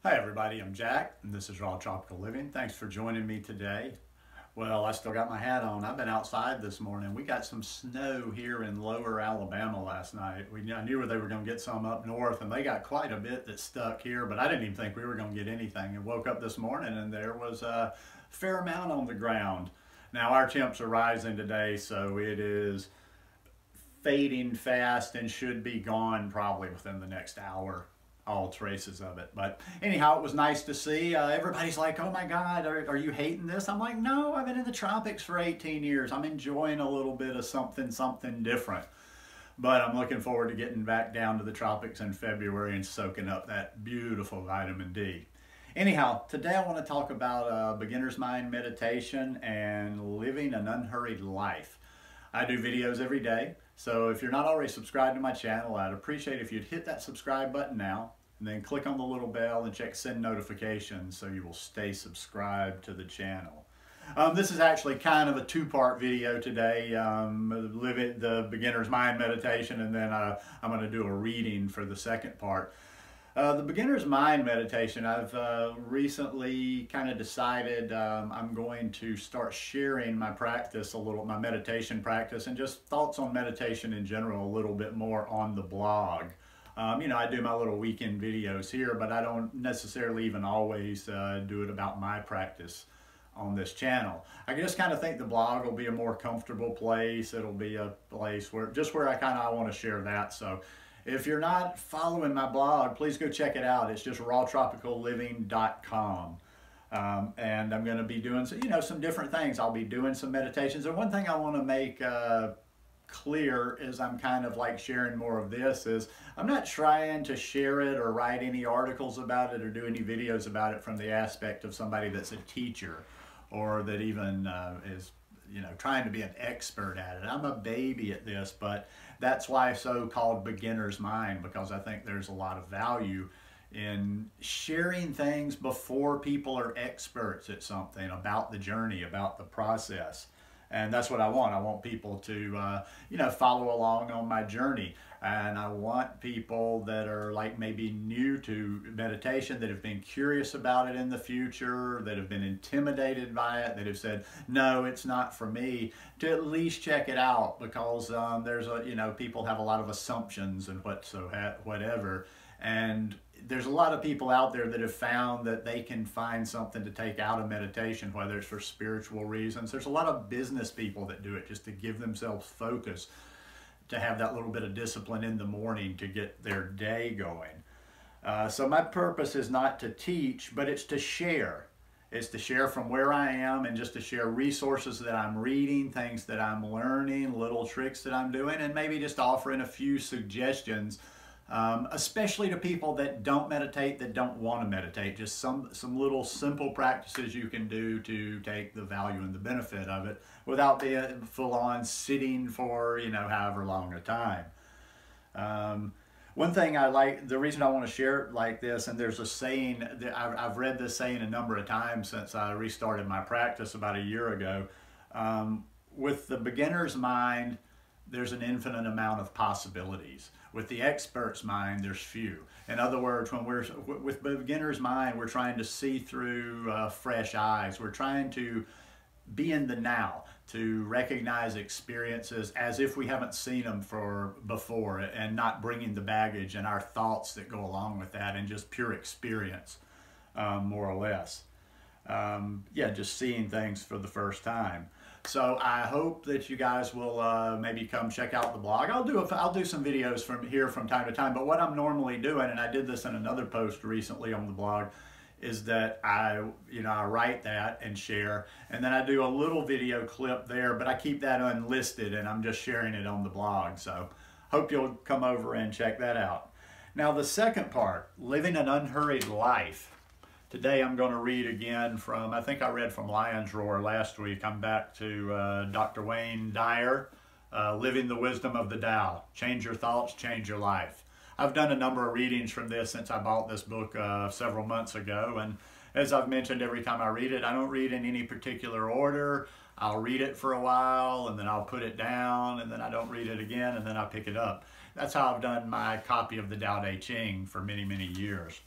Hi everybody, I'm Jack and this is Raw Tropical Living. Thanks for joining me today. Well, I still got my hat on. I've been outside this morning. We got some snow here in lower Alabama last night. I knew they were going to get some up north and they got quite a bit that stuck here, but I didn't even think we were going to get anything. And woke up this morning and there was a fair amount on the ground. Now our temps are rising today, so it is fading fast and should be gone probably within the next hour. All traces of it. But anyhow, it was nice to see. Everybody's like, oh my God, are you hating this? I'm like, no, I've been in the tropics for 18 years. I'm enjoying a little bit of something different. But I'm looking forward to getting back down to the tropics in February and soaking up that beautiful vitamin D. Anyhow, today I want to talk about beginner's mind meditation and living an unhurried life. I do videos every day. So if you're not already subscribed to my channel, I'd appreciate if you'd hit that subscribe button now and then click on the little bell and check send notifications so you will stay subscribed to the channel. This is actually kind of a two-part video today, the beginner's mind meditation, and then I'm going to do a reading for the second part. The beginner's mind meditation, I've recently kind of decided I'm going to start sharing my practice a little, my meditation practice, and just thoughts on meditation in general a little bit more on the blog. You know, I do my little weekend videos here, but I don't necessarily even always do it about my practice on this channel. I just kind of think the blog will be a more comfortable place. It'll be a place where I kind of want to share that. So if you're not following my blog, please go check it out. It's just rawtropicalliving.com. And I'm going to be doing some different things. I'll be doing some meditations. And one thing I want to make clear is I'm kind of like sharing more of this is I'm not trying to share it or write any articles about it or do any videos about it from the aspect of somebody that's a teacher or that even is trying to be an expert at it. I'm a baby at this, but that's why so-called beginner's mind, because I think there's a lot of value in sharing things before people are experts at something, about the journey, about the process. And that's what I want. I want people to, follow along on my journey. And I want people that are like maybe new to meditation, that have been curious about it in the future, that have been intimidated by it, that have said, no, it's not for me, to at least check it out, because people have a lot of assumptions and whatever. And there's a lot of people out there that have found that they can find something to take out of meditation, whether it's for spiritual reasons. There's a lot of business people that do it just to give themselves focus, to have that little bit of discipline in the morning to get their day going. So my purpose is not to teach, but it's to share. It's to share from where I am and just to share resources that I'm reading, things that I'm learning, little tricks that I'm doing, and maybe just offering a few suggestions, especially to people that don't meditate, that don't want to meditate. Just some little simple practices you can do to take the value and the benefit of it without being full on sitting for, however long a time. One thing I like, the reason I want to share it like this, and there's a saying, that I've read this saying a number of times since I restarted my practice about a year ago. With the beginner's mind, there's an infinite amount of possibilities. With the expert's mind, there's few. In other words, with beginner's mind, we're trying to see through fresh eyes. We're trying to be in the now, to recognize experiences as if we haven't seen them before, and not bringing the baggage and our thoughts that go along with that, and just pure experience, more or less. Just seeing things for the first time. So I hope that you guys will maybe come check out the blog. I'll do some videos from here from time to time, but what I'm normally doing, and I did this in another post recently on the blog, is that I write that and share, and then I do a little video clip there, but I keep that unlisted and I'm just sharing it on the blog. So hope you'll come over and check that out. Now the second part, living an unhurried life. Today I'm going to read again from, I think I read from Lion's Roar last week. I'm back to Dr. Wayne Dyer, Living the Wisdom of the Tao. Change your thoughts, change your life. I've done a number of readings from this since I bought this book several months ago, and as I've mentioned, every time I read it, I don't read in any particular order. I'll read it for a while, and then I'll put it down, and then I don't read it again, and then I'll pick it up. That's how I've done my copy of the Tao Te Ching for many, many years.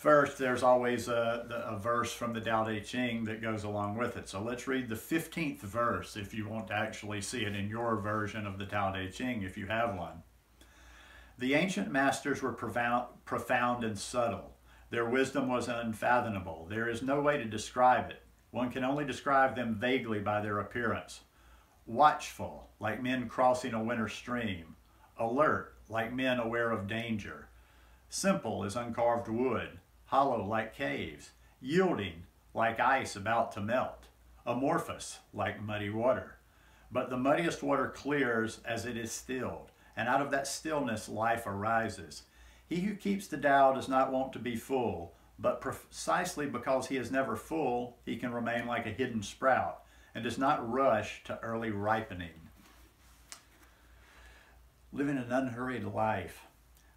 First, there's always a verse from the Tao Te Ching that goes along with it. So let's read the 15th verse if you want to actually see it in your version of the Tao Te Ching, if you have one. The ancient masters were profound and subtle. Their wisdom was unfathomable. There is no way to describe it. One can only describe them vaguely by their appearance. Watchful, like men crossing a winter stream. Alert, like men aware of danger. Simple as uncarved wood. Hollow like caves. Yielding, like ice about to melt. Amorphous, like muddy water. But the muddiest water clears as it is stilled, and out of that stillness life arises. He who keeps the Tao does not want to be full, but precisely because he is never full, he can remain like a hidden sprout, and does not rush to early ripening. Living an unhurried life.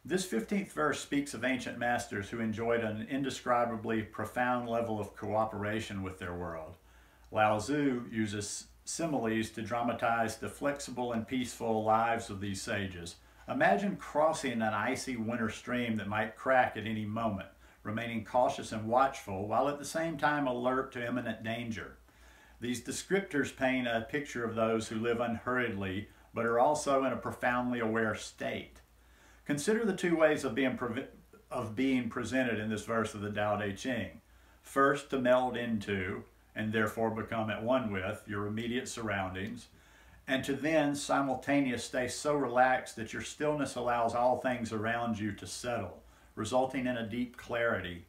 This 15th verse speaks of ancient masters who enjoyed an indescribably profound level of cooperation with their world. Lao Tzu uses similes to dramatize the flexible and peaceful lives of these sages. Imagine crossing an icy winter stream that might crack at any moment, remaining cautious and watchful while at the same time alert to imminent danger. These descriptors paint a picture of those who live unhurriedly but are also in a profoundly aware state. Consider the two ways of being presented in this verse of the Tao Te Ching. First, to meld into, and therefore become at one with, your immediate surroundings, and to then simultaneously stay so relaxed that your stillness allows all things around you to settle, resulting in a deep clarity.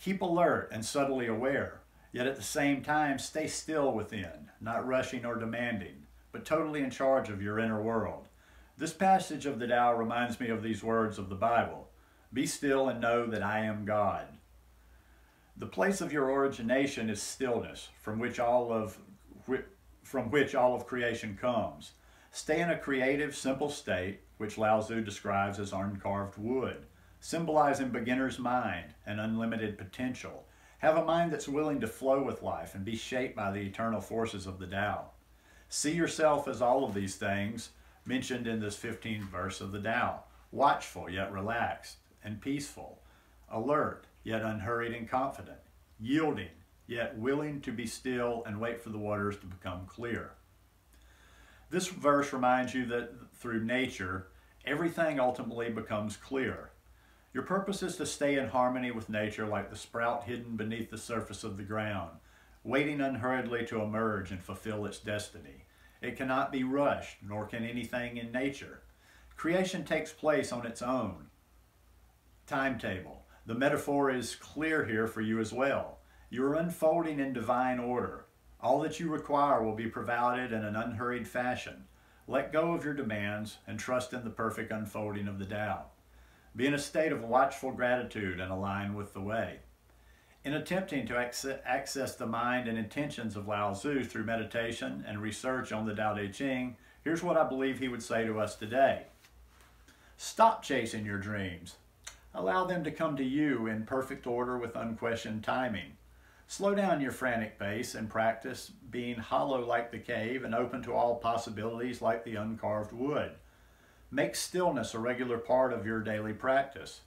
Keep alert and subtly aware, yet at the same time stay still within, not rushing or demanding, but totally in charge of your inner world. This passage of the Tao reminds me of these words of the Bible. Be still and know that I am God. The place of your origination is stillness, from which all of creation comes. Stay in a creative, simple state, which Lao Tzu describes as uncarved wood, symbolizing beginner's mind and unlimited potential. Have a mind that's willing to flow with life and be shaped by the eternal forces of the Tao. See yourself as all of these things mentioned in this 15th verse of the Tao, watchful yet relaxed and peaceful, alert yet unhurried and confident, yielding yet willing to be still and wait for the waters to become clear. This verse reminds you that through nature, everything ultimately becomes clear. Your purpose is to stay in harmony with nature like the sprout hidden beneath the surface of the ground, waiting unhurriedly to emerge and fulfill its destiny. It cannot be rushed, nor can anything in nature. Creation takes place on its own timetable. The metaphor is clear here for you as well. You are unfolding in divine order. All that you require will be provided in an unhurried fashion. Let go of your demands and trust in the perfect unfolding of the Tao. Be in a state of watchful gratitude and align with the way. In attempting to access the mind and intentions of Lao Tzu through meditation and research on the Tao Te Ching, here's what I believe he would say to us today. Stop chasing your dreams. Allow them to come to you in perfect order with unquestioned timing. Slow down your frantic pace and practice being hollow like the cave and open to all possibilities like the uncarved wood. Make stillness a regular part of your daily practice.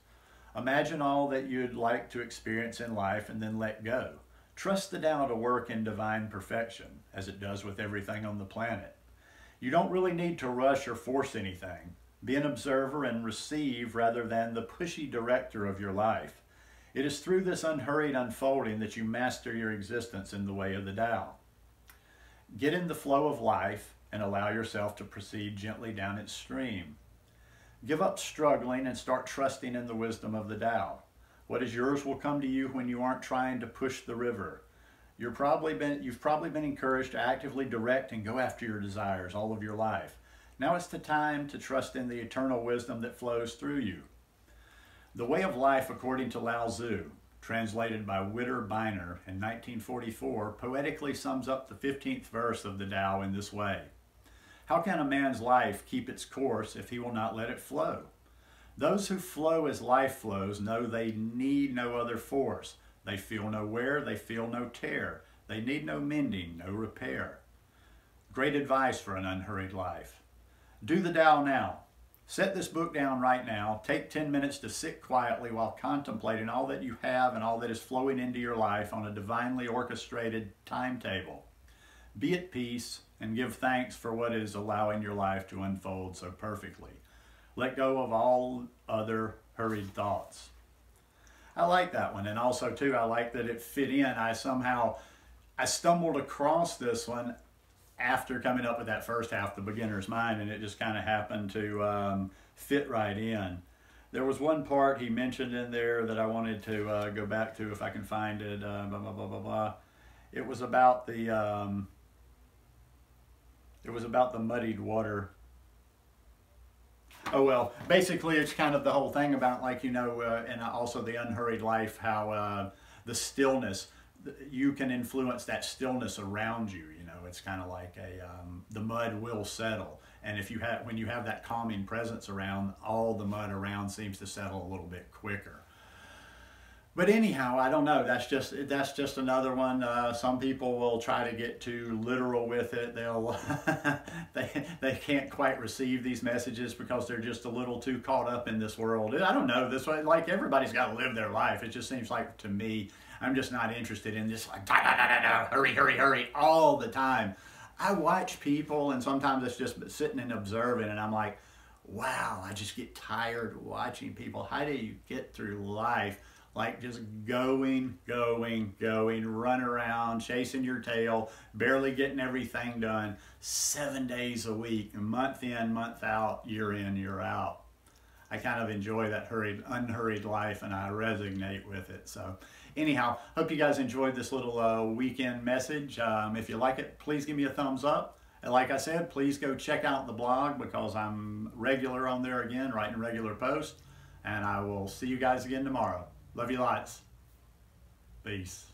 Imagine all that you'd like to experience in life and then let go. Trust the Tao to work in divine perfection, as it does with everything on the planet. You don't really need to rush or force anything. Be an observer and receive rather than the pushy director of your life. It is through this unhurried unfolding that you master your existence in the way of the Tao. Get in the flow of life and allow yourself to proceed gently down its stream. Give up struggling and start trusting in the wisdom of the Tao. What is yours will come to you when you aren't trying to push the river. You've probably been encouraged to actively direct and go after your desires all of your life. Now it's the time to trust in the eternal wisdom that flows through you. The Way of Life According to Lao Tzu, translated by Witter Bynner in 1944, poetically sums up the 15th verse of the Tao in this way. How can a man's life keep its course if he will not let it flow? Those who flow as life flows know they need no other force. They feel no wear, they feel no tear. They need no mending, no repair. Great advice for an unhurried life. Do the Tao now. Set this book down right now. Take 10 minutes to sit quietly while contemplating all that you have and all that is flowing into your life on a divinely orchestrated timetable. Be at peace and give thanks for what is allowing your life to unfold so perfectly. Let go of all other hurried thoughts. I like that one, and also too, I like that it fit in. I stumbled across this one after coming up with that first half, the beginner's mind, and it just kind of happened to fit right in. There was one part he mentioned in there that I wanted to go back to if I can find it. Blah, blah, blah, blah, blah. It was about the muddied water. Oh, well, basically it's kind of the whole thing about, like, you know, and also the unhurried life, how the stillness, you can influence that stillness around you. You know, it's kind of like the mud will settle. And when you have that calming presence around, all the mud around seems to settle a little bit quicker. But anyhow, I don't know. That's just another one. Some people will try to get too literal with it. They'll they can't quite receive these messages because they're just a little too caught up in this world. I don't know. This way, like, everybody's got to live their life. It just seems like, to me, I'm just not interested in just like hurry, hurry, hurry all the time. I watch people, and sometimes it's just sitting and observing, and I'm like, wow, I just get tired watching people. How do you get through life? Like, just going, run around, chasing your tail, barely getting everything done, 7 days a week, month in, month out, year in, year out. I kind of enjoy that unhurried life, and I resonate with it. So anyhow, hope you guys enjoyed this little weekend message. If you like it, please give me a thumbs up. And like I said, please go check out the blog, because I'm regular on there again, writing regular posts. And I will see you guys again tomorrow. Love you lots. Peace.